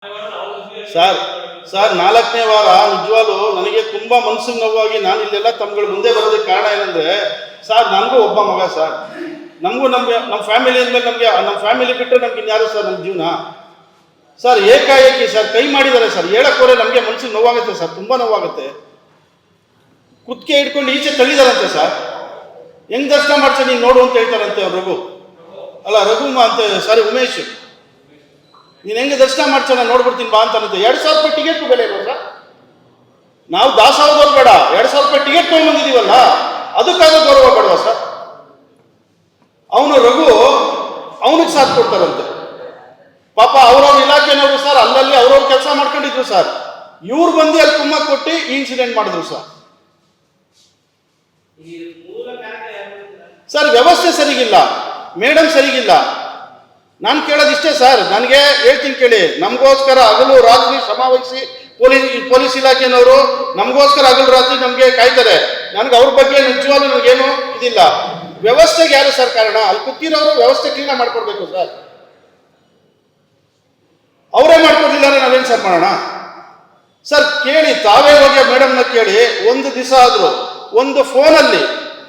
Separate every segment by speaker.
Speaker 1: Sir sir 4ನೇ ವಾರ ನಿಜವಾಗ್ಲೂ ನನಗೆ ತುಂಬ ಮನಸ್ಸಿಗೆ ನೋವಾಗಿ ನಾನು ಇಲ್ಲೆಲ್ಲ ತಮ್ಗಳ ಮುಂದೆ ಬರೋದಕ್ಕೆ ಕಾರಣ ಏನಂದರೆ ಸರ್ ನನಗೂ ಒಬ್ಬ ಮಗ ಸರ್, ನಮಗೂ ನಮ್ಮ ಫ್ಯಾಮಿಲಿ ಅಂದಮೇಲೆ ನಮ್ಮ ಫ್ಯಾಮಿಲಿ ಬಿಟ್ಟರೆ ನಮ್ಗೆ ಇನ್ಯಾರು ಸರ್ ನಮ್ಮ ಜೀವನ ಸರ್. ಏಕಾಏಕಿ ಸರ್ ಕೈ ಮಾಡಿದ್ದಾರೆ ಸರ್, ಹೇಳಕ್ಕೋರೆ ನಮಗೆ ಮನಸ್ಸಿಗೆ ನೋವಾಗುತ್ತೆ ಸರ್, ತುಂಬ ನೋವಾಗುತ್ತೆ. ಕುತ್ತಿಗೆ ಹಿಡ್ಕೊಂಡು ಈಚೆ ತಳ್ಳಿದಾರಂತೆ ಸರ್. ಹೆಂಗ್ ದರ್ಶನ ಮಾಡ್ಸ ನೀನು ನೋಡು ಅಂತ ಹೇಳ್ತಾರಂತೆ ಅವ್ರು ರಘು ಅಂತ ಸಾರಿ ಉಮೇಶ್, ನೀನು ಹೆಂಗೆ ದರ್ಶನ ಮಾಡ್ಸೋಣ ನೋಡ್ಬಿಡ್ತೀನಿ ಬಾ ಅಂತಾನಂತೆ. 2,000 ರೂಪಾಯಿ ಟಿಕೆಟ್ ಬೆಲೆ ಇಲ್ವ ಸರ್? ನಾವು ದಾಸೋಹದವ್ರು ಬೇಡ, 2,000 ರೂಪಾಯಿ ಟಿಕೆಟ್ ತೊಗೊಂಡ್ಬಂದಿದ್ದೀವಲ್ಲ ಅದಕ್ಕಾದ್ರೂ ಗೌರವ ಬೇಡವಾ ಸರ್? ಅವನು ರಘು ಅವನಿಗೆ ಸಾಥ್ ಕೊಡ್ತಾರಂತೆ ಪಾಪ. ಅವ್ರವ್ರ ಇಲಾಖೆನವರು ಸರ್ ಅಲ್ಲಲ್ಲಿ ಅವ್ರವ್ರ ಕೆಲಸ ಮಾಡ್ಕೊಂಡಿದ್ರು ಸರ್, ಇವ್ರು ಬಂದು ಅಲ್ಲಿ ತುಂಬ ಕೊಟ್ಟು ಈ ಇನ್ಸಿಡೆಂಟ್ ಮಾಡಿದ್ರು ಸರ್. ಸರ್ ವ್ಯವಸ್ಥೆ ಸರಿಗಿಲ್ಲ, ಮೇಡಮ್ ಸರಿಗಿಲ್ಲ. ನಾನು ಕೇಳೋದಿಷ್ಟೇ ಸರ್, ನನಗೆ ಹೇಳ್ತೀನಿ ಕೇಳಿ, ನಮಗೋಸ್ಕರ ಹಗಲು ರಾತ್ರಿ ಶ್ರಮವಹಿಸಿ ಪೊಲೀಸ್ ಇಲಾಖೆನವರು ನಮಗೋಸ್ಕರ ಹಗಲು ರಾತ್ರಿ ನಮಗೆ ಕಾಯ್ತಾರೆ. ನನಗೆ ಅವ್ರ ಬಗ್ಗೆ ನಿಜವಾಗ್ಲೂ ನನಗೇನು ಇದಿಲ್ಲ. ವ್ಯವಸ್ಥೆಗೆ ಯಾರು ಸರ್ ಕಾರಣ? ಅಲ್ಲಿ ಕೂತಿರೋರು ವ್ಯವಸ್ಥೆ ಕ್ಲೀನಾಗಿ ಮಾಡ್ಕೊಡ್ಬೇಕು ಸರ್. ಅವರೇ ಮಾಡ್ಕೊಡ್ಲಿಲ್ಲ ಅಂದ್ರೆ ನಾವೇನು ಸರ್ ಮಾಡೋಣ ಸರ್? ಕೇಳಿ, ತಾವೇ ಹೋಗಿ ಮೇಡಮ್ನ ಕೇಳಿ, ಒಂದು ದಿವಸ ಆದರೂ ಒಂದು ಫೋನಲ್ಲಿ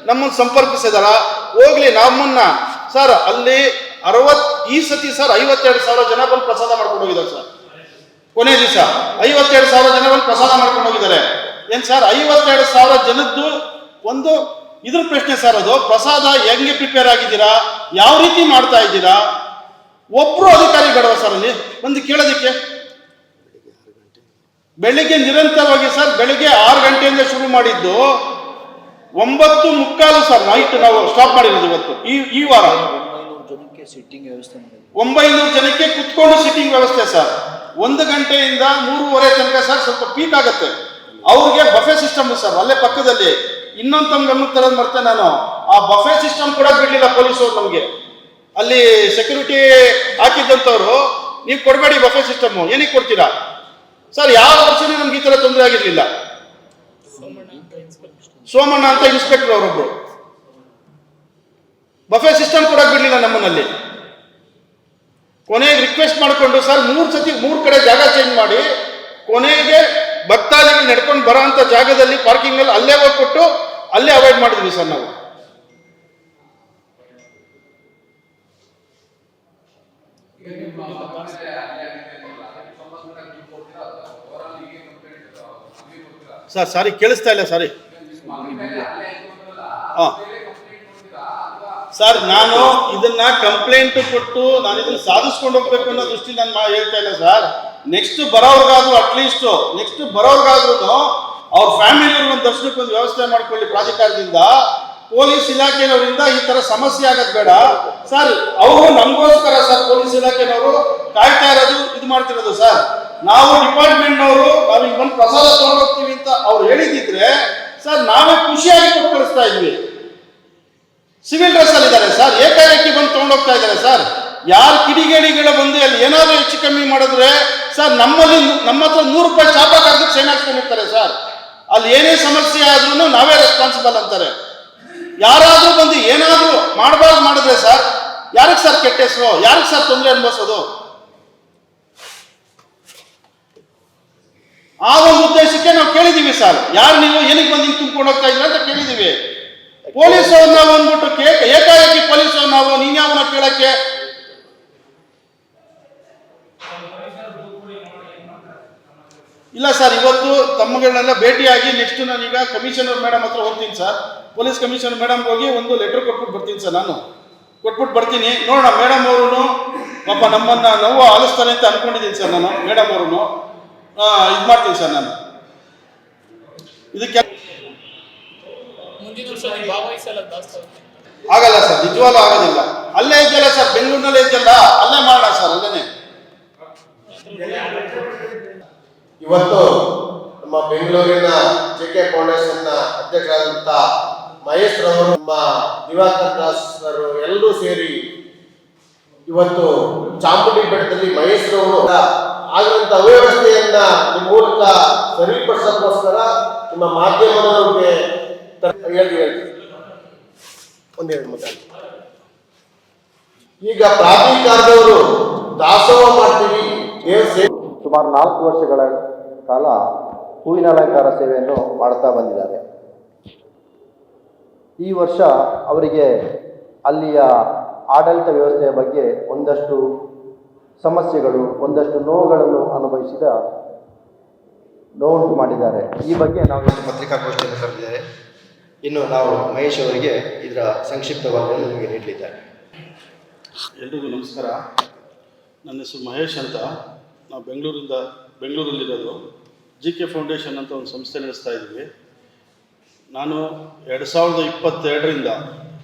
Speaker 1: ನಮ್ಮನ್ನು ಸಂಪರ್ಕಿಸಿದಾರ? ಹೋಗ್ಲಿ ನಮ್ಮನ್ನ ಸರ್ ಅಲ್ಲಿ ಈ ಸತಿ ಸರ್ 52,000 ಜನ ಬಂದು ಪ್ರಸಾದ ಮಾಡ್ಕೊಂಡು ಹೋಗಿದ್ದಾರೆ ಸರ್. ಕೊನೆ ದಿವಸ 52,000 ಜನ ಬಂದು ಪ್ರಸಾದ ಮಾಡ್ಕೊಂಡು ಹೋಗಿದ್ದಾರೆ. ಏನ್ ಸರ್ 52,000 ಜನದ್ದು ಒಂದು ಇದ್ರ ಪ್ರಶ್ನೆ ಸರ್. ಅದು ಪ್ರಸಾದ ಹೆಂಗೆ ಪ್ರಿಪೇರ್ ಆಗಿದ್ದೀರಾ, ಯಾವ ರೀತಿ ಮಾಡ್ತಾ ಇದ್ದೀರಾ? ಒಬ್ರು ಅಧಿಕಾರಿ ಬೇಡವ ಸರ್ ಅಲ್ಲಿ ಒಂದು ಕೇಳೋದಿಕ್ಕೆ? ಬೆಳಿಗ್ಗೆ ನಿರಂತರವಾಗಿ ಸರ್, ಬೆಳಿಗ್ಗೆ 6 ಗಂಟೆಯಿಂದ ಶುರು ಮಾಡಿದ್ದು 9:15 ಸರ್ ನೈಟ್ ನಾವು ಸ್ಟಾಪ್ ಮಾಡಿರೋದು ಇವತ್ತು. ಈ ವಾರ 900 ಜನಕ್ಕೆ ಕುತ್ಕೊಂಡು ಸಿಟ್ಟಿಂಗ್ ವ್ಯವಸ್ಥೆ ಸರ್. 1 ಗಂಟೆಯಿಂದ 3:30 ತನಕ ಸರ್ ಸ್ವಲ್ಪ ಪೀಕ್ ಆಗುತ್ತೆ. ಅವ್ರಿಗೆ ಬಫೆ ಸಿಸ್ಟಮ್ ಸರ್ ಅಲ್ಲೇ ಪಕ್ಕದಲ್ಲಿ. ಇನ್ನೊಂದು ತಮ್ಮ ಗಮನಕ್ಕೆ ತರೋದು ಮರ್ತೆ ನಾನು, ಆ ಬಫೆ ಸಿಸ್ಟಮ್ ಕೂಡ ಬಿಡ್ಲಿಲ್ಲ ಪೊಲೀಸರು ನಮಗೆ. ಅಲ್ಲಿ ಸೆಕ್ಯೂರಿಟಿ ಹಾಕಿದ್ದಂಥವ್ರು, ನೀವು ಕೊಡಬೇಡಿ ಬಫೆ ಸಿಸ್ಟಮ್, ಏನಕ್ಕೆ ಕೊಡ್ತೀರಾ ಸರ್? ಯಾವ ವರ್ಷನೂ ನಮ್ಗೆ ಈ ಥರ ತೊಂದರೆ ಆಗಿರಲಿಲ್ಲ. ಸೋಮಣ್ಣ ಅಂತ ಇನ್ಸ್ಪೆಕ್ಟರ್ ಅವರೊಬ್ರು ಬಫೆ ಸಿಸ್ಟಮ್ ಕೂಡ ಬಿಡ್ಲಿಲ್ಲ ನಮ್ಮನಲ್ಲಿ. ಕೊನೆಗೆ ರಿಕ್ವೆಸ್ಟ್ ಮಾಡಿಕೊಂಡು ಸರ್ 3 ಕಡೆ ಜಾಗ ಚೇಂಜ್ ಮಾಡಿ, ಕೊನೆಗೆ ಭಕ್ತಾದಿಗಳು ನಡ್ಕೊಂಡು ಬರೋ ಅಂತ ಜಾಗದಲ್ಲಿ ಪಾರ್ಕಿಂಗ್ ಅಲ್ಲಿ ಅಲ್ಲೇ ಹೋಗ್ಬಿಟ್ಟು ಅಲ್ಲೇ ಅವಾಯ್ಡ್ ಮಾಡಿದ್ವಿ ಸರ್ ನಾವು. ಸರ್ ಸಾರಿ ಕೇಳಿಸ್ತಾ ಇಲ್ಲ ಸಾರಿ. ಸರ್ ನಾನು ಇದನ್ನ ಕಂಪ್ಲೇಂಟ್ ಕೊಟ್ಟು ನಾನು ಇದನ್ನ ಸಾಧಿಸ್ಕೊಂಡು ಹೋಗ್ಬೇಕು ಅನ್ನೋ ದೃಷ್ಟಿ ನಾನು ಹೇಳ್ತಾ ಇಲ್ಲ ಸರ್. ನೆಕ್ಸ್ಟ್ ಬರೋರ್ಗಾದ್ರು ಅವ್ರ ಫ್ಯಾಮಿಲಿ ಒಂದು ದರ್ಶನಕ್ಕೆ ಒಂದು ವ್ಯವಸ್ಥೆ ಮಾಡ್ಕೊಳ್ಳಿ ಪ್ರಾಧಿಕಾರದಿಂದ, ಪೊಲೀಸ್ ಇಲಾಖೆನವರಿಂದ ಈ ತರ ಸಮಸ್ಯೆ ಆಗೋದು ಬೇಡ ಸರ್. ಅವರು ನಮಗೋಸ್ಕರ ಸರ್ ಪೊಲೀಸ್ ಇಲಾಖೆನವರು ಕಾಯ್ತಾ ಇರೋದು, ಇದು ಮಾಡ್ತಿರೋದು ಸರ್. ನಾವು ಡಿಪಾರ್ಟ್ಮೆಂಟ್ನವರು ನಾವು ಈಗ ಬಂದು ಪ್ರಸಾದ ತಗೊಂಡೋಗ್ತೀವಿ ಅಂತ ಅವ್ರು ಹೇಳಿದಿದ್ರೆ ಸರ್ ನಾವೇ ಖುಷಿಯಾಗಿ ಕೊಟ್ಟು ಕಳಿಸ್ತಾ ಇದ್ವಿ. ಸಿವಿಲ್ ಡ್ರೆಸ್ ಅಲ್ಲಿ ಇದ್ದಾರೆ ಸರ್, ಏಕಾಏಕಿ ಬಂದು ತಗೊಂಡೋಗ್ತಾ ಇದ್ದಾರೆ ಸರ್. ಯಾರು ಕಿಡಿಗೇಡಿಗಳ ಬಂದು ಅಲ್ಲಿ ಏನಾದ್ರು ಹೆಚ್ಚು ಕಮ್ಮಿ ಮಾಡಿದ್ರೆ ಸರ್ ನಮ್ಮ ಹತ್ರ 100 ರೂಪಾಯಿ ಚಾಪ ಕಾಗದಕ್ಕೆ ಸೈನ್ ಹಾಕ್ಸ್ಕೊಂಡಿರ್ತಾರೆ ಸರ್. ಅಲ್ಲಿ ಏನೇ ಸಮಸ್ಯೆ ಆದ್ರೂ ನಾವೇ ರೆಸ್ಪಾನ್ಸಿಬಲ್ ಅಂತಾರೆ. ಯಾರಾದ್ರೂ ಬಂದು ಏನಾದ್ರೂ ಮಾಡಬಾರ್ದು ಮಾಡಿದ್ರೆ ಸರ್ ಯಾರಿಗೆ ಸರ್ ಕೆಟ್ಟ ಹೆಸರು, ಯಾರಿಗೆ ಸರ್ ತೊಂದರೆ ಅನುಭವಿಸೋದು? ಆ ಒಂದು ಉದ್ದೇಶಕ್ಕೆ ನಾವು ಕೇಳಿದೀವಿ ಸರ್. ಯಾರು ನೀವು ಏನಕ್ಕೆ ಬಂದು ತುಂಬಿಕೊಂಡು ಹೋಗ್ತಾ ಇದ್ದೀರಾ ಅಂತ ಕೇಳಿದೀವಿ. ಪೊಲೀಸ್ ಅವ್ರನ್ನ ಅಂದ್ಬಿಟ್ಟು ಏಕಾಏಕಿ ಪೊಲೀಸ್ ಅವ್ರು ನಾವು ನೀನ್ ಯಾವನ್ನ ಕೇಳಕ್ಕೆ? ಇಲ್ಲ ಸರ್, ಇವತ್ತು ತಮ್ಮಗಳನ್ನೆಲ್ಲ ಭೇಟಿಯಾಗಿ ನೆಕ್ಸ್ಟ್ ನಾನೀಗ ಕಮಿಷನರ್ ಮೇಡಮ್ ಹತ್ರ ಹೋಗ್ತೀನಿ ಸರ್. ಪೊಲೀಸ್ ಕಮಿಷನರ್ ಮೇಡಮ್ ಹೋಗಿ ಒಂದು ಲೆಟರ್ ಕೊಟ್ಬಿಟ್ಟು ಬರ್ತೀನಿ ಸರ್. ನಾನು ಕೊಟ್ಬಿಟ್ಟು ಬರ್ತೀನಿ, ನೋಡೋಣ. ಮೇಡಮ್ ಅವರು ಪಾಪ ನಮ್ಮನ್ನ ನೋವು ಆಲಿಸ್ತಾರೆ ಅಂತ ಅನ್ಕೊಂಡಿದ್ದೀನಿ ಸರ್. ನಾನು ಮೇಡಮ್ ಅವ್ರನ್ನು ಇದು ಮಾಡ್ತೀನಿ ಸರ್. ನಾನು ಇದಕ್ಕೆ ಆಗಲ್ಲ ಸರ್, ನಿಜವಾಗ್ಲೂ ಆಗೋದಿಲ್ಲ. ಅಲ್ಲೇ ಇದ್ದಲ್ಲ ಸರ್, ಬೆಂಗಳೂರಿನಲ್ಲೇ ಇದ್ದಲ್ಲ, ಅಲ್ಲೇ ಮಾಡೋಣ ಸರ್, ಅಲ್ಲೇನೆ.
Speaker 2: ಇವತ್ತು ನಮ್ಮ ಬೆಂಗಳೂರಿನ ಜೆಕೆ ಫೌಂಡೇಶನ್ ಅಧ್ಯಕ್ಷರಾದಂಥ ಮಹೇಶ್ ರವರು, ನಮ್ಮ ದಿವಾಕರ್ ದಾಸ್ ಅವರು ಎಲ್ಲರೂ ಸೇರಿ ಇವತ್ತು ಚಾಮುಂಡಿ ಬೆಟ್ಟದಲ್ಲಿ ಮಹೇಶ್ ರವರು ಆಗಿರುವಂತ ಅವ್ಯವಸ್ಥೆಯನ್ನ ನಿಮ್ಮ ಮೂಲಕ ಸರಿಪಡಿಸೋಕ್ಕೋಸ್ಕರ ನಿಮ್ಮ ಮಾಧ್ಯಮದವರಿಗೆ ಹೇಳಿ ಒಂದೆರಡು ಮಾತಾಡಿ. ಈಗ ಪ್ರಾಧಿಕಾರದವರು ದಾಸೋಹ ಮಾಡ್ತೀವಿ, ದೇವ್ರ ಸೇವೆ
Speaker 3: ಸುಮಾರು 4 ವರ್ಷಗಳ ಕಾಲ ಹೂವಿನ ಅಲಂಕಾರ ಸೇವೆಯನ್ನು ಮಾಡ್ತಾ ಬಂದಿದ್ದಾರೆ. ಈ ವರ್ಷ ಅವರಿಗೆ ಅಲ್ಲಿಯ ಆಡಳಿತ ವ್ಯವಸ್ಥೆಯ ಬಗ್ಗೆ ಒಂದಷ್ಟು ಸಮಸ್ಯೆಗಳು, ಒಂದಷ್ಟು ನೋವುಂಟು ಮಾಡಿದ್ದಾರೆ. ಈ ಬಗ್ಗೆ ನಾವು ಒಂದು ಪತ್ರಿಕಾಗೋಷ್ಠಿಯನ್ನು ಕರೆದಿದ್ದೇವೆ. ಇನ್ನು ನಾವು ಮಹೇಶ್ ಅವರಿಗೆ ಇದರ ಸಂಕ್ಷಿಪ್ತವಾಗಿ ನಿಮಗೆ ನೀಡಲಿದ್ದಾರೆ.
Speaker 1: ಎಲ್ರಿಗೂ ನಮಸ್ಕಾರ. ನನ್ನ ಹೆಸರು ಮಹೇಶ್ ಅಂತ. ನಾವು ಬೆಂಗಳೂರಲ್ಲಿರೋದು. JK ಫೌಂಡೇಶನ್ ಅಂತ ಒಂದು ಸಂಸ್ಥೆ ನಡೆಸ್ತಾ ಇದ್ದೀವಿ. ನಾನು 2022ರಿಂದ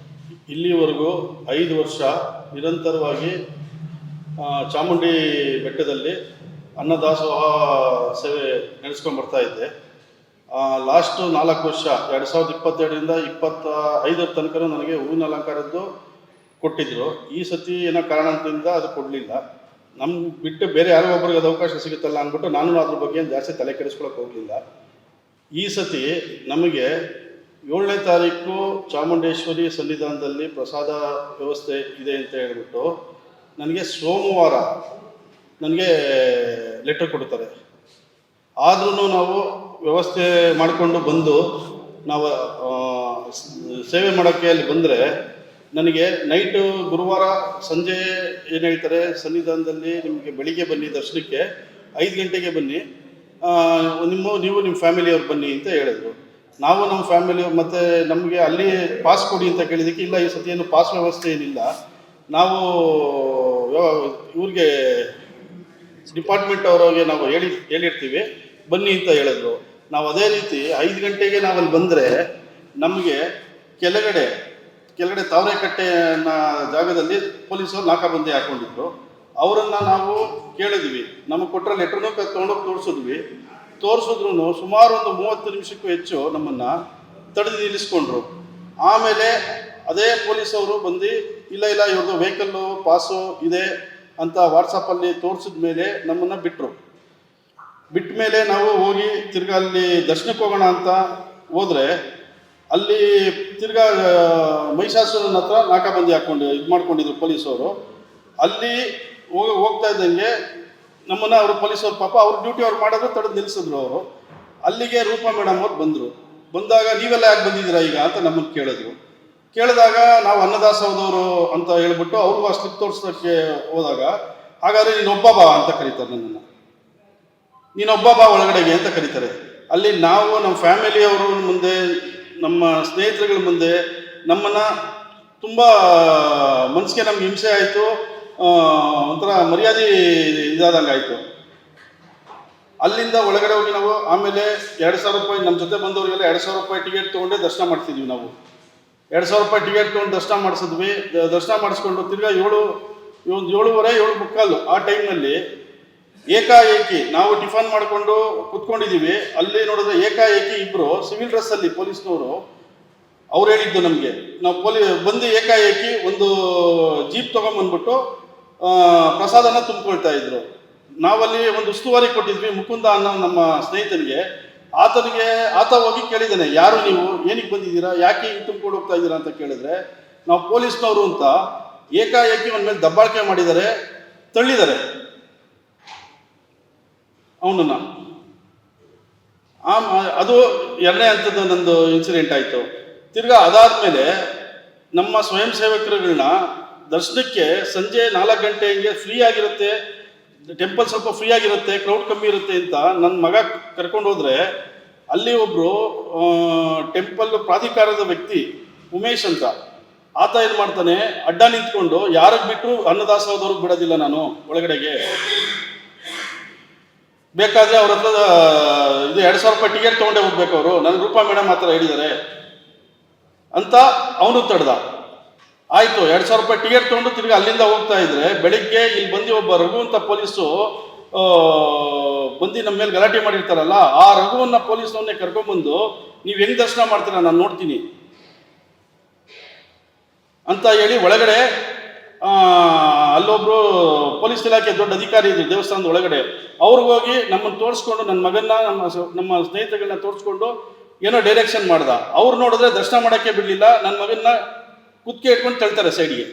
Speaker 1: ಇಲ್ಲಿವರೆಗೂ 5 ವರ್ಷ ನಿರಂತರವಾಗಿ ಚಾಮುಂಡಿ ಬೆಟ್ಟದಲ್ಲಿ ಅನ್ನದಾಸೋಹ ಸೇವೆ ನಡೆಸ್ಕೊಂಡು ಬರ್ತಾ ಇದ್ದೆ. ಲಾಸ್ಟು 4 ವರ್ಷ 2022ರಿಂದ 25 ತನಕ ನನಗೆ ಹೂವಿನ ಅಲಂಕಾರದ್ದು ಕೊಟ್ಟಿದ್ದರು. ಈ ಸತಿ ಏನೋ ಕಾರಣದಿಂದ ಅದು ಕೊಡಲಿಲ್ಲ. ನಮ್ಗೆ ಬಿಟ್ಟು ಬೇರೆ ಯಾರೋ ಒಬ್ಬರಿಗೆ ಅದು ಅವಕಾಶ ಸಿಗುತ್ತಲ್ಲ ಅಂದ್ಬಿಟ್ಟು ನಾನು ಅದ್ರ ಬಗ್ಗೆ ಜಾಸ್ತಿ ತಲೆ ಕೆಡಿಸ್ಕೊಳಕ್ಕೆ ಹೋಗಲಿಲ್ಲ. ಈ ಸತಿ ನಮಗೆ 7ನೇ ತಾರೀಕು ಚಾಮುಂಡೇಶ್ವರಿ ಸನ್ನಿಧಾನದಲ್ಲಿ ಪ್ರಸಾದ ವ್ಯವಸ್ಥೆ ಇದೆ ಅಂತ ಹೇಳ್ಬಿಟ್ಟು ನನಗೆ ಸೋಮವಾರ ನನಗೆ ಲೆಟರ್ ಕೊಡ್ತಾರೆ. ಆದ್ರೂ ನಾವು ವ್ಯವಸ್ಥೆ ಮಾಡಿಕೊಂಡು ಬಂದು ನಾವು ಸೇವೆ ಮಾಡೋಕ್ಕೆ ಅಲ್ಲಿ ಬಂದರೆ ನನಗೆ ನೈಟು ಗುರುವಾರ ಸಂಜೆ ಏನು ಹೇಳ್ತಾರೆ, ಸನ್ನಿಧಾನದಲ್ಲಿ ನಿಮಗೆ ಬೆಳಿಗ್ಗೆ ಬನ್ನಿ ದರ್ಶನಕ್ಕೆ, 5 ಗಂಟೆಗೆ ಬನ್ನಿ, ನೀವು ನಿಮ್ಮ ಫ್ಯಾಮಿಲಿಯವ್ರು ಬನ್ನಿ ಅಂತ ಹೇಳಿದ್ರು. ನಾವು ನಮ್ಮ ಫ್ಯಾಮಿಲಿ ಮತ್ತು ನಮಗೆ ಅಲ್ಲಿ ಪಾಸ್ ಕೊಡಿ ಅಂತ ಕೇಳಿದ್ದಕ್ಕೆ ಇಲ್ಲ, ಈ ಸತಿ ಏನು ಪಾಸ್ ವ್ಯವಸ್ಥೆ ಏನಿಲ್ಲ, ನಾವು ಇವ್ರಿಗೆ ಡಿಪಾರ್ಟ್ಮೆಂಟ್ ಅವರಿಗೆ ನಾವು ಹೇಳಿರ್ತೀವಿ ಬನ್ನಿ ಅಂತ ಹೇಳಿದ್ರು. ನಾವು ಅದೇ ರೀತಿ 5 ಗಂಟೆಗೆ ನಾವಲ್ಲಿ ಬಂದರೆ ನಮಗೆ ಕೆಳಗಡೆ ತಾವರೆಕಟ್ಟೆ ಜಾಗದಲ್ಲಿ ಪೊಲೀಸರು ನಾಕಾಬಂದಿ ಹಾಕೊಂಡಿದ್ರು. ಅವರನ್ನು ನಾವು ಕೇಳಿದ್ವಿ, ನಮಗೆ ಕೊಟ್ಟರೆ ಲೆಟ್ರನ್ನೂ ತೊಗೊಂಡೋಗಿ ತೋರಿಸಿದ್ರು ಸುಮಾರು ಒಂದು 30 ನಿಮಿಷಕ್ಕೂ ಹೆಚ್ಚು ನಮ್ಮನ್ನು ತಡೆದು ನಿಲ್ಲಿಸ್ಕೊಂಡ್ರು. ಆಮೇಲೆ ಅದೇ ಪೊಲೀಸವರು ಬಂದು ಇಲ್ಲ ಇವ್ರದ್ದು ವೆಹಿಕಲ್ಲು ಪಾಸು ಇದೆ ಅಂತ ವಾಟ್ಸಪ್ಪಲ್ಲಿ ತೋರಿಸಿದ ಮೇಲೆ ನಮ್ಮನ್ನು ಬಿಟ್ಟ ಮೇಲೆ ನಾವು ಹೋಗಿ ತಿರ್ಗಾ ಅಲ್ಲಿ ದರ್ಶನಕ್ಕೆ ಹೋಗೋಣ ಅಂತ ಹೋದರೆ ಅಲ್ಲಿ ತಿರ್ಗಾ ಮಹಿಷಾಸುರನ ಹತ್ರ ನಾಕಾಬಂದಿ ಮಾಡ್ಕೊಂಡಿದ್ರು ಪೊಲೀಸವರು. ಅಲ್ಲಿ ಹೋಗ್ತಾ ಇದ್ದಂಗೆ ನಮ್ಮನ್ನು ಅವರು ಪೊಲೀಸವ್ರು ಪಾಪ ಅವ್ರ ಡ್ಯೂಟಿ ಅವ್ರು ಮಾಡೋದು ತಡೆದು ನಿಲ್ಲಿಸಿದ್ರು. ಅವರು ಅಲ್ಲಿಗೆ ರೂಪಾ ಮೇಡಮ್ ಅವ್ರು ಬಂದಾಗ ನೀವೆಲ್ಲ ಯಾಕೆ ಬಂದಿದ್ದೀರಾ ಈಗ ಅಂತ ನಮ್ಮನ್ನು ಕೇಳಿದಾಗ ನಾವು ಅನ್ನದಾಸೋಹದವರು ಅಂತ ಹೇಳ್ಬಿಟ್ಟು ಅವ್ರಿಗೂ ಆ ಸ್ಲಿಪ್ ತೋರಿಸೋಕ್ಕೆ ಹೋದಾಗ ಹಾಗಾದರೆ ನೀನೊಬ್ಬ ಬಾ ಅಂತ ಕರೀತಾರೆ ನನ್ನನ್ನು. ನೀನೊಬ್ಬ ಬಾ ಒಳಗಡೆಗೆ ಅಂತ ಕರೀತಾರೆ. ಅಲ್ಲಿ ನಾವು ನಮ್ಮ ಫ್ಯಾಮಿಲಿಯವರು ಮುಂದೆ, ನಮ್ಮ ಸ್ನೇಹಿತರುಗಳ ಮುಂದೆ ನಮ್ಮನ್ನು ತುಂಬ ಮನಸ್ಸಿಗೆ ನಮ್ಗೆ ಹಿಂಸೆ ಆಯಿತು, ಒಂಥರ ಮರ್ಯಾದೆ ಇದಾದಂಗೆ ಆಯಿತು. ಅಲ್ಲಿಂದ ಒಳಗಡೆ ಹೋಗಿ ನಾವು ಆಮೇಲೆ 2,000 ರೂಪಾಯಿ ನಮ್ಮ ಜೊತೆ ಬಂದವರಿಗೆಲ್ಲ 2,000 ರೂಪಾಯಿ ಟಿಕೆಟ್ ತೊಗೊಂಡೇ ದರ್ಶನ ಮಾಡ್ತಿದ್ವಿ. ನಾವು 2,000 ರೂಪಾಯಿ ಟಿಕೆಟ್ ತೊಗೊಂಡು ದರ್ಶನ ಮಾಡಿಸಿದ್ವಿ. ದರ್ಶನ ಮಾಡಿಸ್ಕೊಂಡು ತಿರ್ಗಾ 7:30, 7:45 ಆ ಟೈಮ್ನಲ್ಲಿ ಏಕಾಏಕಿ ನಾವು ಟಿಫನ್ ಮಾಡಿಕೊಂಡು ಕುತ್ಕೊಂಡಿದ್ದೀವಿ. ಅಲ್ಲಿ ನೋಡಿದ್ರೆ ಏಕಾಏಕಿ ಇಬ್ಬರು ಸಿವಿಲ್ ಡ್ರೆಸ್ಸಲ್ಲಿ ಪೊಲೀಸ್ನವರು ಅವ್ರು ಹೇಳಿದ್ದು ನಮಗೆ, ನಾವು ಬಂದು ಏಕಾಏಕಿ ಒಂದು ಜೀಪ್ ತೊಗೊಂಬಂದ್ಬಿಟ್ಟು ಪ್ರಸಾದನ ತುಂಬಿಕೊಳ್ತಾ ಇದ್ರು. ನಾವಲ್ಲಿ ಒಂದು ಉಸ್ತುವಾರಿ ಕೊಟ್ಟಿದ್ವಿ ಮುಕುಂದ ಅನ್ನೋ ನಮ್ಮ ಸ್ನೇಹಿತನಿಗೆ. ಆತ ಹೋಗಿ ಕೇಳಿದ್ದಾನೆ, ಯಾರು ನೀವು, ಏನಕ್ಕೆ ಬಂದಿದ್ದೀರಾ, ಯಾಕೆ ಹಿಂಗೆ ತುಂಬಿಕೊಂಡು ಹೋಗ್ತಾ ಇದ್ದೀರಾ ಅಂತ ಕೇಳಿದ್ರೆ ನಾವು ಪೊಲೀಸ್ನವರು ಅಂತ ಏಕಾಏಕಿ ಅವನ ಮೇಲೆ ದಬ್ಬಾಳಿಕೆ ಮಾಡಿದ್ದಾರೆ, ತಳ್ಳಿದ್ದಾರೆ ಅವನನ್ನು. ಅದು 2ನೇ ಹಂತದ ನಂದು ಇನ್ಸಿಡೆಂಟ್ ಆಯಿತು. ತಿರ್ಗಾ ಅದಾದಮೇಲೆ ನಮ್ಮ ಸ್ವಯಂ ಸೇವಕರುಗಳನ್ನ ದರ್ಶನಕ್ಕೆ ಸಂಜೆ 4 ಗಂಟೆ ಹಿಂಗೆ ಫ್ರೀ ಆಗಿರುತ್ತೆ, ಟೆಂಪಲ್ ಸ್ವಲ್ಪ ಫ್ರೀ ಆಗಿರುತ್ತೆ, ಕ್ರೌಡ್ ಕಮ್ಮಿ ಇರುತ್ತೆ ಅಂತ ನನ್ನ ಮಗ ಕರ್ಕೊಂಡು ಹೋದರೆ ಅಲ್ಲಿ ಒಬ್ಬರು ಟೆಂಪಲ್ ಪ್ರಾಧಿಕಾರದ ವ್ಯಕ್ತಿ ಉಮೇಶ್ ಅಂತ ಆತ ಏನು ಮಾಡ್ತಾನೆ, ಅಡ್ಡ ನಿಂತ್ಕೊಂಡು ಯಾರಿಗೆ ಬಿಟ್ಟರು ಅನ್ನದಾಸೋಹದವ್ರಿಗೆ ಬಿಡೋದಿಲ್ಲ ನಾನು ಒಳಗಡೆಗೆ, ಬೇಕಾದರೆ ಅವ್ರ ಹತ್ರ ಇದು 2,000 ರೂಪಾಯಿ ಟಿಕೆಟ್ ತೊಗೊಂಡೇ ಹೋಗ್ಬೇಕು ಅವರು, ನನ್ನ ರೂಪಾ ಮೇಡಮ್ ಆ ಥರ ಹೇಳಿದ್ದಾರೆ ಅಂತ ಅವನು ತಡ್ದ. ಆಯಿತು, 2,000 ರೂಪಾಯಿ ಟಿಕೆಟ್ ತೊಗೊಂಡು ತಿರ್ಗಿ ಅಲ್ಲಿಂದ ಹೋಗ್ತಾ ಇದ್ರೆ ಬೆಳಿಗ್ಗೆ ಇಲ್ಲಿ ಬಂದು ಒಬ್ಬ ರಘು ಅಂತ ಪೊಲೀಸು ಬಂದು ನಮ್ಮ ಮೇಲೆ ಗಲಾಟೆ ಮಾಡಿರ್ತಾರಲ್ಲ, ಆ ರಘುವನ್ನ ಪೊಲೀಸ್ನವನ್ನೇ ಕರ್ಕೊಂಡ್ಬಂದು ನೀವು ಹೆಂಗೆ ದರ್ಶನ ಮಾಡ್ತೀರಾ ನಾನು ನೋಡ್ತೀನಿ ಅಂತ ಹೇಳಿ ಒಳಗಡೆ ಅಲ್ಲೊಬ್ರು ಪೊಲೀಸ್ ಇಲಾಖೆ ದೊಡ್ಡ ಅಧಿಕಾರಿ ಇದ್ರು ದೇವಸ್ಥಾನದ ಒಳಗಡೆ, ಅವ್ರಿಗೋಗಿ ನಮ್ಮನ್ನು ತೋರಿಸ್ಕೊಂಡು ನನ್ನ ಮಗನ್ನ ನಮ್ಮ ಸ್ನೇಹಿತಗಳನ್ನ ತೋರಿಸ್ಕೊಂಡು ಏನೋ ಡೈರೆಕ್ಷನ್ ಮಾಡ್ದ. ಅವ್ರು ನೋಡಿದ್ರೆ ದರ್ಶನ ಮಾಡೋಕ್ಕೆ ಬಿಡಲಿಲ್ಲ, ನನ್ನ ಮಗನ್ನ ಕುತ್ತಿಗೆ ಇಟ್ಕೊಂಡು ತಳ್ತಾರೆ ಸೈಡ್ಗೆ.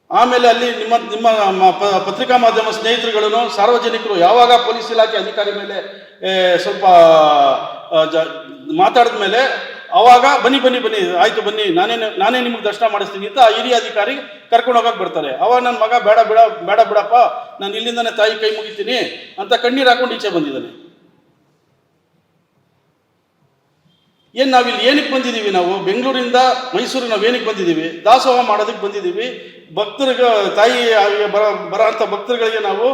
Speaker 1: ಆಮೇಲೆ ಅಲ್ಲಿ ಪತ್ರಿಕಾ ಮಾಧ್ಯಮ ಸ್ನೇಹಿತರುಗಳನ್ನು ಸಾರ್ವಜನಿಕರು ಯಾವಾಗ ಪೊಲೀಸ್ ಇಲಾಖೆ ಅಧಿಕಾರಿ ಮೇಲೆ ಸ್ವಲ್ಪ ಮಾತಾಡಿದ ಮೇಲೆ ಅವಾಗ ಬನ್ನಿ ಆಯ್ತು ಬನ್ನಿ ನಾನೇ ನಿಮ್ಗೆ ದರ್ಶನ ಮಾಡಿಸ್ತೀನಿ ಅಂತ ಹಿರಿಯ ಅಧಿಕಾರಿ ಕರ್ಕೊಂಡು ಹೋಗಕ್ಕೆ ಬರ್ತಾರೆ. ಅವಾಗ ನನ್ನ ಮಗ ಬೇಡ ಬಿಡಪ್ಪ, ನಾನು ಇಲ್ಲಿಂದನೇ ತಾಯಿ ಕೈ ಮುಗಿತೀನಿ ಅಂತ ಕಣ್ಣೀರು ಹಾಕೊಂಡು ಈಚೆ ಬಂದಿದ್ದಾನೆ. ನಾವಿಲ್ಲಿ ಏನಕ್ಕೆ ಬಂದಿದ್ದೀವಿ? ನಾವು ಬೆಂಗಳೂರಿಂದ ಮೈಸೂರಿಗೆ ನಾವೇನಕ್ಕೆ ಬಂದಿದ್ದೀವಿ? ದಾಸೋಹ ಮಾಡೋದಕ್ಕೆ ಬಂದಿದ್ದೀವಿ. ಭಕ್ತರಿಗೆ ತಾಯಿ ಬರೋ ಅಂಥ ಭಕ್ತರುಗಳಿಗೆ ನಾವು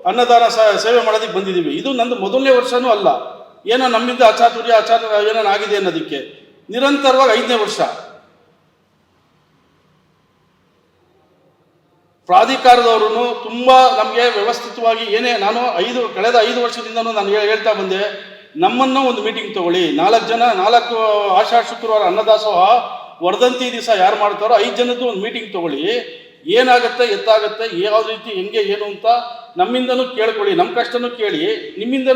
Speaker 1: ಅನ್ನದಾನ ಸೇವೆ ಮಾಡೋದಕ್ಕೆ ಬಂದಿದ್ದೀವಿ. ಇದು ನಂದು ಮೊದಲನೇ ವರ್ಷನೂ ಅಲ್ಲ, ಏನೋ ನಮ್ಮಿಂದ ಅಚಾತುರ್ಯ ಏನೋ ಆಗಿದೆ ಅನ್ನೋದಕ್ಕೆ. ನಿರಂತರವಾಗಿ 5ನೇ ವರ್ಷ ಪ್ರಾಧಿಕಾರದವರು ತುಂಬ ನಮಗೆ ವ್ಯವಸ್ಥಿತವಾಗಿ ಕಳೆದ 5 ವರ್ಷದಿಂದನೂ ನಾನು ಹೇಳ್ತಾ ಬಂದೆ, ನಮ್ಮನ್ನು ಒಂದು ಮೀಟಿಂಗ್ ತಗೊಳ್ಳಿ. 4 ಆಷಾಢ ಶುಕ್ರವಾರ ಅನ್ನದಾಸೋಹ ವರ್ಧಂತಿ ದಿವಸ ಯಾರು ಮಾಡ್ತಾರೋ 5 ಜನದ್ದು ಒಂದು ಮೀಟಿಂಗ್ ತಗೊಳ್ಳಿ. ಏನಾಗುತ್ತೆ ಎತ್ತಾಗುತ್ತೆ, ಯಾವ ರೀತಿ ಹೆಂಗೆ ಏನು ಅಂತ ನಮ್ಮಿಂದನೂ ಕೇಳ್ಕೊಳ್ಳಿ, ನಮ್ಮ ಕಷ್ಟನೂ ಕೇಳಿ, ನಮ್ಮಿಂದ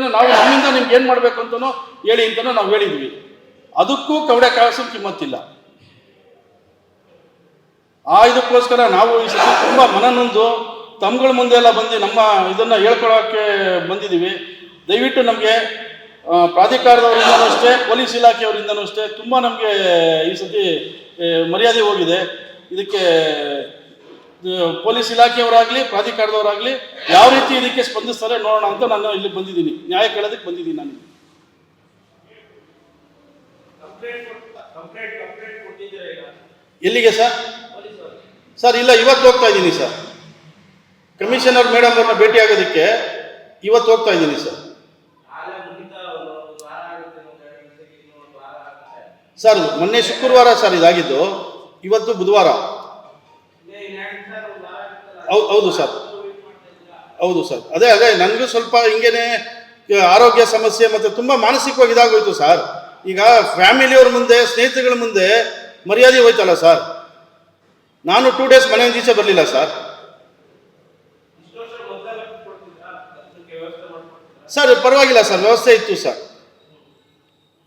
Speaker 1: ನಿಮ್ಗೆ ಏನು ಮಾಡಬೇಕು ಅಂತನೂ ಹೇಳಿ ಅಂತನೂ ನಾವು ಹೇಳಿದ್ವಿ. ಅದಕ್ಕೂ ಕವಡೆ ಕಾಸು ಕಿಮ್ಮತ್ತಿಲ್ಲ. ಇದಕ್ಕೋಸ್ಕರ ನಾವು ಈ ಸತಿ ತುಂಬ ಮನನೊಂದು ತಮ್ಗಳ ಮುಂದೆ ಎಲ್ಲ ಬಂದು ನಮ್ಮ ಇದನ್ನು ಹೇಳ್ಕೊಳ್ಳೋಕ್ಕೆ ಬಂದಿದ್ದೀವಿ. ದಯವಿಟ್ಟು ನಮಗೆ ಪ್ರಾಧಿಕಾರದವರಿಂದನೂ ಅಷ್ಟೇ, ಪೊಲೀಸ್ ಇಲಾಖೆಯವರಿಂದನೂ ಅಷ್ಟೇ ತುಂಬ ನಮಗೆ ಈ ಸತಿ ಮರ್ಯಾದೆ ಹೋಗಿದೆ. ಇದಕ್ಕೆ ಪೊಲೀಸ್ ಇಲಾಖೆಯವರಾಗಲಿ ಪ್ರಾಧಿಕಾರದವರಾಗಲಿ ಯಾವ ರೀತಿ ಇದಕ್ಕೆ ಸ್ಪಂದಿಸ್ತಾರೆ ನೋಡೋಣ ಅಂತ ನಾನು ಇಲ್ಲಿ ಬಂದಿದ್ದೀನಿ, ನ್ಯಾಯ ಕೇಳೋದಕ್ಕೆ ಬಂದಿದ್ದೀನಿ. ನಾನು ಎಲ್ಲಿಗೆ ಸರ್? ಇಲ್ಲ, ಇವತ್ತು ಹೋಗ್ತಾ ಇದ್ದೀನಿ ಸರ್. ಕಮಿಷನರ್ ಮೇಡಮ್ ಅವ್ರನ್ನ ಭೇಟಿ ಆಗೋದಕ್ಕೆ ಇವತ್ತು ಹೋಗ್ತಾ ಇದ್ದೀನಿ ಸರ್. ಮೊನ್ನೆ ಶುಕ್ರವಾರ ಸರ್ ಇದಾಗಿದ್ದು, ಇವತ್ತು ಬುಧವಾರ. ಹೌದು ಸರ್. ಅದೇ ನನಗೂ ಸ್ವಲ್ಪ ಹಿಂಗೇನೆ ಆರೋಗ್ಯ ಸಮಸ್ಯೆ ಮತ್ತು ತುಂಬ ಮಾನಸಿಕವಾಗಿ ಇದಾಗೋಯ್ತು ಸರ್. ಈಗ ಫ್ಯಾಮಿಲಿಯವ್ರ ಮುಂದೆ, ಸ್ನೇಹಿತರುಗಳ ಮುಂದೆ ಮರ್ಯಾದೆ ಹೋಯ್ತಲ್ಲ ಸರ್. ನಾನು 2 ಡೇಸ್ ಮನೆಯಿಂದ ಈಚೆ ಬರಲಿಲ್ಲ ಸರ್. ಪರವಾಗಿಲ್ಲ ಸರ್, ವ್ಯವಸ್ಥೆ ಇತ್ತು ಸರ್.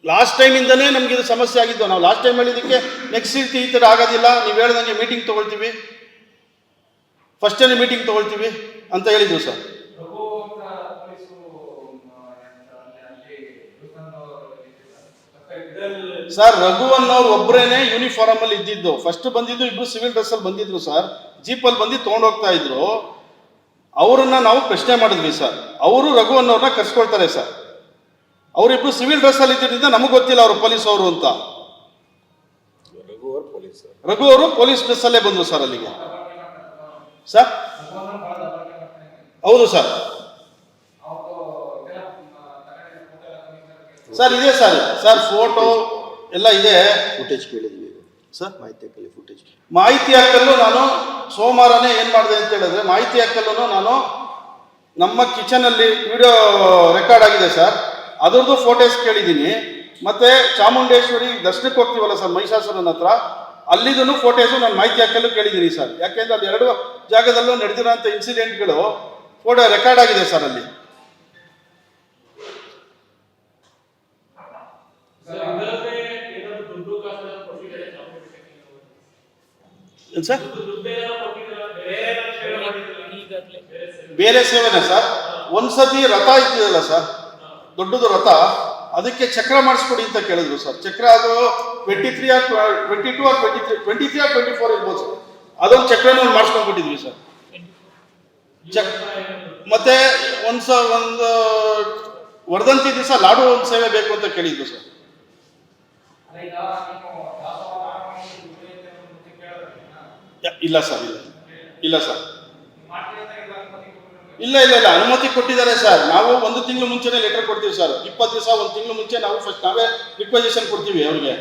Speaker 1: ಲಾಸ್ಟ್ ಟೈಮಿಂದನೇ ನಮ್ಗೆ ಇದು ಸಮಸ್ಯೆ ಆಗಿದ್ದು. ನಾವು ಲಾಸ್ಟ್ ಟೈಮ್ ಹೇಳಿದ್ದಕ್ಕೆ ನೆಕ್ಸ್ಟ್ ಈ ಥರ ಆಗೋದಿಲ್ಲ, ನೀವು ಹೇಳ್ದಂಗೆ ಮೀಟಿಂಗ್ ತೊಗೊಳ್ತೀವಿ, ಫಸ್ಟ್ ಟೈಮ್ ಮೀಟಿಂಗ್ ತೊಗೊಳ್ತೀವಿ ಅಂತ ಹೇಳಿದ್ರು ಸರ್. ರಘು ಅನ್ನೋರು ಒಬ್ಬರೇನೆ ಯೂನಿಫಾರ್ಮ್ ಅಲ್ಲಿ ಇದ್ದಿದ್ದು. ಫಸ್ಟ್ ಬಂದಿದ್ದು ಇಬ್ರು ಸಿವಿಲ್ ಡ್ರೆಸ್ ಅಲ್ಲಿ ಬಂದಿದ್ರು ಸರ್. ಜೀಪಲ್ಲಿ ಬಂದು ತೊಗೊಂಡೋಗ್ತಾ ಇದ್ರು. ಅವರನ್ನ ನಾವು ಪ್ರಶ್ನೆ ಮಾಡಿದ್ವಿ ಸರ್. ಅವರು ರಘು ಅನ್ನೋರ್ನ ಕರ್ಸ್ಕೊಳ್ತಾರೆ ಸರ್. ಅವರಿಬ್ರು ಸಿವಿಲ್ ಡ್ರೆಸ್ ಅಲ್ಲಿ ಇದ್ದಿದ್ದರಿಂದ ನಮಗೆ ಗೊತ್ತಿಲ್ಲ ಅವರು ಪೊಲೀಸ್ ಅವರು ಅಂತ. ರಘು ಅವರು ಪೊಲೀಸ್ ಡ್ರೆಸ್ ಅಲ್ಲೇ ಬಂದ್ರು ಸರ್ ಅಲ್ಲಿಗೆ ಸರ್. ಹೌದು ಸರ್. ಇದೆ ಸರ್ ಫೋಟೋ ಎಲ್ಲ ಇದೆ.
Speaker 3: ಫುಟೇಜ್ ಕೇಳಿದ್ವಿ
Speaker 1: ಸರ್.
Speaker 3: ಮಾಹಿತಿ
Speaker 1: ಹಾಕಲು ನಾನು ಸೋಮವಾರನೇ ಏನು ಮಾಡಿದೆ ಅಂತ ಹೇಳಿದ್ರೆ, ಮಾಹಿತಿ ಹಾಕಲು ನಾನು ನಮ್ಮ ಕಿಚನಲ್ಲಿ ವಿಡಿಯೋ ರೆಕಾರ್ಡ್ ಆಗಿದೆ ಸರ್, ಅದರದ್ದು ಫೋಟೋಸ್ ಕೇಳಿದ್ದೀನಿ. ಮತ್ತೆ ಚಾಮುಂಡೇಶ್ವರಿ ದರ್ಶನಕ್ಕೆ ಹೋಗ್ತೀವಲ್ಲ ಸರ್ ಮಹಿಷಾಸುರನ ಹತ್ರ, ಅಲ್ಲಿದೂ ಫೋಟೋಸು ನಾನು ಮಾಹಿತಿ ಹಾಕಲು ಕೇಳಿದ್ದೀನಿ ಸರ್. ಯಾಕೆಂದ್ರೆ ಅಲ್ಲಿ 2 ಜಾಗದಲ್ಲೂ ನಡೆದಿರೋಂಥ ಇನ್ಸಿಡೆಂಟ್ಗಳು ಫೋಟೋ ರೆಕಾರ್ಡ್ ಆಗಿದೆ ಸರ್ ಅಲ್ಲಿ. ಸರ್ ಬೇರೆ ಸೇವೆನಾ ಸರ್? ಒಂದ್ಸತಿ ರಥ ಇತ್ತಿದಲ್ಲ ಸರ್, ದೊಡ್ಡದು ರಥ, ಅದಕ್ಕೆ ಚಕ್ರ ಮಾಡಿಸ್ಕೊಡಿ ಅಂತ ಕೇಳಿದ್ರು ಸರ್. ಚಕ್ರ ಅದು 23 or 24 ಇರ್ಬೋದು ಸರ್. ಅದೊಂದು ಚಕ್ರನ ಮಾಡಿಸ್ಕೊಂಡ್ಬಿಟ್ಟಿದ್ವಿ ಸರ್. ಮತ್ತೆ ಒಂದು ವರ್ಧಂತಿ ದಿವಸ ಲಾಡು ಒಂದು ಸೇವೆ ಬೇಕು ಅಂತ ಕೇಳಿದ್ರು ಸರ್. ಇಲ್ಲ ಸರ್. ಇಲ್ಲ ಅನುಮತಿ ಕೊಟ್ಟಿದ್ದಾರೆ ಸರ್. ನಾವು 1 ತಿಂಗಳು ಮುಂಚೆನೇ ಲೆಟರ್ ಕೊಡ್ತೀವಿ ಸರ್. 20 ದಿವಸ 1 ತಿಂಗಳು ಮುಂಚೆ ನಾವು ಫಸ್ಟ್ ನಾವೇ ರಿಕ್ವೆಸೇಷನ್ ಕೊಡ್ತೀವಿ ಅವ್ರಿಗೆ.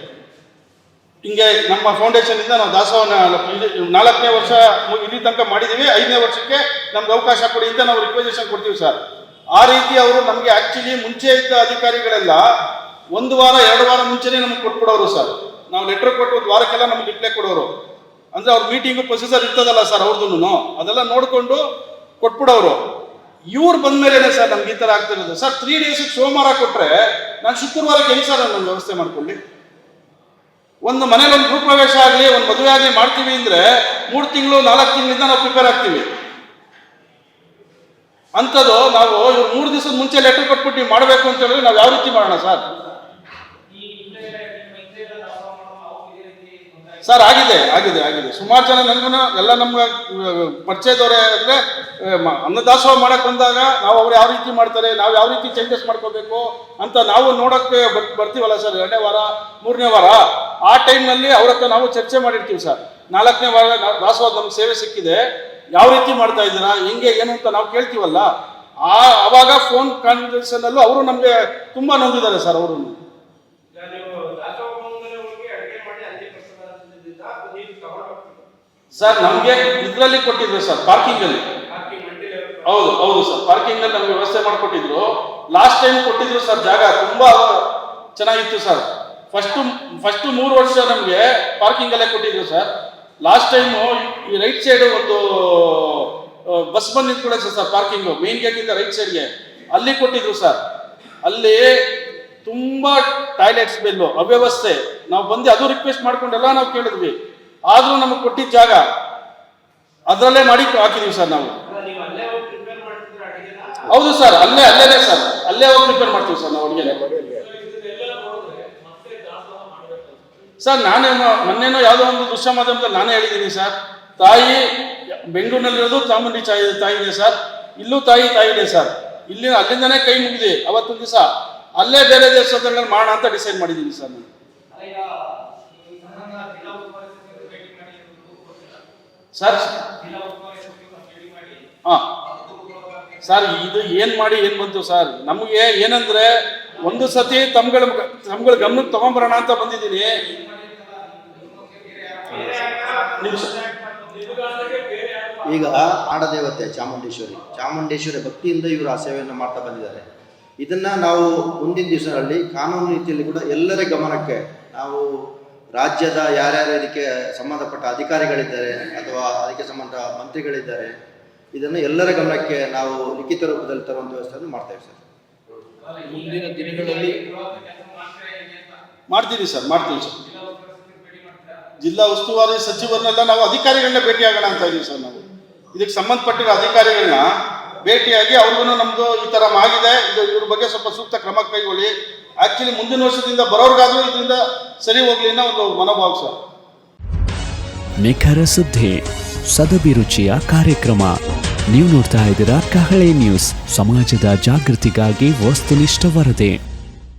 Speaker 1: ಹಿಂಗೆ ನಮ್ಮ ಫೌಂಡೇಶನ್ ಇಂದ ನಾವು ದಾಸೋಹ 4ನೇ ವರ್ಷ ಇಲ್ಲಿ ತನಕ ಮಾಡಿದ್ದೀವಿ, 5ನೇ ವರ್ಷಕ್ಕೆ ನಮ್ಗೆ ಅವಕಾಶ ಕೊಡಿ ಅಂತ ನಾವು ರಿಕ್ವೆಸೇಷನ್ ಕೊಡ್ತೀವಿ ಸರ್. ಆ ರೀತಿ ಅವರು ನಮಗೆ ಆಕ್ಚುಲಿ ಮುಂಚೆ ಇದ್ದ ಅಧಿಕಾರಿಗಳೆಲ್ಲ 1 ವಾರ 2 ವಾರ ಮುಂಚೆನೇ ನಮ್ಗೆ ಕೊಟ್ಬಿಡೋರು ಸರ್. ನಾವು ಲೆಟರ್ ಕೊಟ್ಟು 1 ವಾರಕ್ಕೆಲ್ಲ ನಮ್ಗೆ ರಿಪ್ಲೈ ಕೊಡೋರು. ಅಂದ್ರೆ ಅವ್ರ ಮೀಟಿಂಗು ಪ್ರೊಸೀಜರ್ ಇರ್ತದಲ್ಲ ಸರ್ ಅವ್ರದ್ದು, ಅದೆಲ್ಲ ನೋಡಿಕೊಂಡು ಕೊಟ್ಬಿಡೋರು. ಇವ್ರು ಬಂದ್ಮೇಲೆ ಸರ್ ನಮ್ಗೆ ಈ ಥರ ಆಗ್ತಿರೋದು ಸರ್. 3 ಡೇಸ್ ಸೋಮವಾರ ಕೊಟ್ಟರೆ ನಾನು ಶುಕ್ರವಾರಕ್ಕೆ ಹೆಂಗೆ ಸರ್ ನಾನು ವ್ಯವಸ್ಥೆ ಮಾಡ್ಕೊಳ್ಳಿ? ಒಂದು ಮನೇಲಿ ಒಂದು ಗೃಹಪ್ರವೇಶ ಆಗಲಿ, ಒಂದು ಮದುವೆ ಆಗಲಿ ಮಾಡ್ತೀವಿ ಅಂದರೆ 3 ತಿಂಗಳು 4 ತಿಂಗಳಿಂದ ನಾವು ಪ್ರಿಪೇರ್ ಆಗ್ತೀವಿ. ಅಂಥದ್ದು ನಾವು ಇವ್ರು 3 ದಿವಸದ ಮುಂಚೆ ಲೆಟರ್ ಕೊಟ್ಬಿಟ್ಟು ನೀವು ಮಾಡಬೇಕು ಅಂತ ಹೇಳಿದ್ರೆ ನಾವು ಯಾವ ರೀತಿ ಮಾಡೋಣ ಸರ್? ಸರ್ ಆಗಿದೆ ಆಗಿದೆ ಆಗಿದೆ ಸುಮಾರು ಜನ ನನಗೂ ಎಲ್ಲ ನಮ್ಮ ಪರಿಚಯದವರೇ ಅಂದರೆ ಅನ್ನದಾಸೋಹ ಮಾಡಕ್ಕೆ ಬಂದಾಗ ನಾವು ಅವ್ರು ಯಾವ ರೀತಿ ಮಾಡ್ತಾರೆ, ನಾವು ಯಾವ ರೀತಿ ಚೇಂಜಸ್ ಮಾಡ್ಕೋಬೇಕು ಅಂತ ನಾವು ನೋಡೋಕ್ಕೆ ಬರ್ತೀವಲ್ಲ ಸರ್. 2ನೇ ವಾರ 3ನೇ ವಾರ ಆ ಟೈಮ್ನಲ್ಲಿ ಅವ್ರ ಹತ್ರ ನಾವು ಚರ್ಚೆ ಮಾಡಿರ್ತೀವಿ ಸರ್. 4ನೇ ವಾರ ದಾಸೋಹ ನಮ್ಗೆ ಸೇವೆ ಸಿಕ್ಕಿದೆ, ಯಾವ ರೀತಿ ಮಾಡ್ತಾ ಇದ್ದೀರಾ, ಹೆಂಗೆ ಏನು ಅಂತ ನಾವು ಕೇಳ್ತೀವಲ್ಲ, ಆವಾಗ ಫೋನ್ ಕಾನ್ವರ್ಸೇಷನಲ್ಲೂ ಅವರು ನಮಗೆ ತುಂಬ ನೊಂದಿದ್ದಾರೆ ಸರ್. ಅವರು ಸರ್ ನಮಗೆ ಇದರಲ್ಲಿ ಕೊಟ್ಟಿದ್ರು ಸರ್, ಪಾರ್ಕಿಂಗಲ್ಲಿ. ಹೌದು ಹೌದು ಸರ್, ಪಾರ್ಕಿಂಗಲ್ಲಿ ನಮಗೆ ವ್ಯವಸ್ಥೆ ಮಾಡಿಕೊಟ್ಟಿದ್ರು. ಲಾಸ್ಟ್ ಟೈಮ್ ಕೊಟ್ಟಿದ್ರು ಸರ್, ಜಾಗ ತುಂಬ ಚೆನ್ನಾಗಿತ್ತು ಸರ್. ಫಸ್ಟು 3 ವರ್ಷ ನಮಗೆ ಪಾರ್ಕಿಂಗಲ್ಲೇ ಕೊಟ್ಟಿದ್ರು ಸರ್. ಲಾಸ್ಟ್ ಟೈಮು ಈ ರೈಟ್ ಸೈಡ್ ಒಂದು ಬಸ್ ಬಂದು ನಿಂತ್ಕೊಳ್ಳೋದು ಸರ್, ಪಾರ್ಕಿಂಗು ಮೇನ್ ಗೇಟಿಂದ ರೈಟ್ ಸೈಡ್ಗೆ ಅಲ್ಲಿ ಕೊಟ್ಟಿದ್ರು ಸರ್. ಅಲ್ಲಿ ತುಂಬ ಟಾಯ್ಲೆಟ್ಸ್ ಬಿಲ್ಲು ಅವ್ಯವಸ್ಥೆ, ನಾವು ಬಂದು ಅದು ರಿಕ್ವೆಸ್ಟ್ ಮಾಡ್ಕೊಂಡೆಲ್ಲ ನಾವು ಕೇಳಿದ್ವಿ, ಆದರೂ ನಮಗೆ ಕೊಟ್ಟಿದ್ದ ಜಾಗ ಅದರಲ್ಲೇ ಮಾಡಿ ಹಾಕಿದೀವಿ ಸರ್ ನಾವು. ಹೌದು ಸರ್, ಅಲ್ಲೇ ಸರ್, ಅಲ್ಲೇ ಹೋಗಿ ಪ್ರಿಪೇರ್ ಮಾಡ್ತೀವಿ ಸರ್ ನಾವು ಅಡುಗೆ. ಸರ್ ನಾನೇ ಮೊನ್ನೆನೋ ಯಾವುದೋ ಒಂದು ದೃಶ್ಯ ಮಾಧ್ಯಮದಲ್ಲಿ ನಾನೇ ಹೇಳಿದ್ದೀನಿ ಸರ್, ತಾಯಿ ಬೆಂಗಳೂರಿನಲ್ಲಿರೋದು ಚಾಮುಂಡಿ ತಾಯಿ ಇದೆ ಸರ್, ಇಲ್ಲೂ ತಾಯಿ ಇದೆ ಸರ್. ಅಲ್ಲಿಂದನೇ ಕೈ ಮುಗಿದೆ. ಅವತ್ತೊಂದು ದಿವಸ ಅಲ್ಲೇ ಬೇರೆ ದೇವಸ್ಥಾನಗಳಲ್ಲಿ ಮಾಡೋಣ ಅಂತ ಡಿಸೈಡ್ ಮಾಡಿದ್ದೀನಿ ಸರ್ ನಾನು. ಸರ್ ಹಾಂ ಸರ್, ಇದು ಏನು ಮಾಡಿ ಏನು ಬಂತು ಸರ್, ನಮಗೆ ಏನಂದ್ರೆ ಒಂದು ಸತಿ ತಮ್ಗಳ ಗಮನಕ್ಕೆ ತಗೊಂಬರೋಣ ಅಂತ ಬಂದಿದ್ದೀನಿ.
Speaker 3: ಈಗ ಆಡದೇವತೆ ಚಾಮುಂಡೇಶ್ವರಿ ಭಕ್ತಿಯಿಂದ ಇವರು ಆ ಸೇವೆಯನ್ನು ಮಾಡ್ತಾ ಬಂದಿದ್ದಾರೆ. ಇದನ್ನ ನಾವು ಮುಂದಿನ ದಿವಸಗಳಲ್ಲಿ ಕಾನೂನು ರೀತಿಯಲ್ಲಿ ಕೂಡ ಎಲ್ಲರ ಗಮನಕ್ಕೆ, ನಾವು ರಾಜ್ಯದ ಯಾರ್ಯಾರು ಇದಕ್ಕೆ ಸಂಬಂಧಪಟ್ಟ ಅಧಿಕಾರಿಗಳಿದ್ದಾರೆ ಅಥವಾ ಅದಕ್ಕೆ ಸಂಬಂಧ ಮಂತ್ರಿಗಳಿದ್ದಾರೆ, ಇದನ್ನು ಎಲ್ಲರ ಗಮನಕ್ಕೆ ನಾವು ಲಿಖಿತ ರೂಪದಲ್ಲಿ ತರುವಂಥ ವ್ಯವಸ್ಥೆಯನ್ನು ಮಾಡ್ತೇವೆ ಸರ್.
Speaker 1: ಮುಂದಿನ ದಿನಗಳಲ್ಲಿ ಮಾಡ್ತೀವಿ ಸರ್. ಜಿಲ್ಲಾ ಉಸ್ತುವಾರಿ ಸಚಿವರನ್ನೆಲ್ಲ ನಾವು ಅಧಿಕಾರಿಗಳನ್ನ ಭೇಟಿಯಾಗೋಣ ಅಂತ ಇದೀವಿ ಸರ್. ನಾವು ಇದಕ್ಕೆ ಸಂಬಂಧಪಟ್ಟಿರೋ ಅಧಿಕಾರಿಗಳನ್ನ ಭೇಟಿಯಾಗಿ ಅವ್ರಿಗೂ ನಮ್ದು ಈ ಥರ ಆಗಿದೆ, ಇದ್ರ ಬಗ್ಗೆ ಸ್ವಲ್ಪ ಸೂಕ್ತ ಕ್ರಮ ಕೈಗೊಳ್ಳಿ, ಆಕ್ಚುಲಿ ಮುಂದಿನ ವರ್ಷದಿಂದ ಬರೋರ್ಗಾದ್ರೂ ಇದರಿಂದ ಸರಿ ಹೋಗ್ಲಿ ಅನ್ನೋ ಒಂದು ಮನೋಭಾವ ಸರ್.
Speaker 4: ನಿಖರ ಸುದ್ದಿ, ಸದಭಿರುಚಿಯ ಕಾರ್ಯಕ್ರಮ. ನೀವು ನೋಡ್ತಾ ಇದ್ದೀರಾ ಕಹಳೆ ನ್ಯೂಸ್, ಸಮಾಜದ ಜಾಗೃತಿಗಾಗಿ ವಸ್ತುನಿಷ್ಠ ವರದಿ.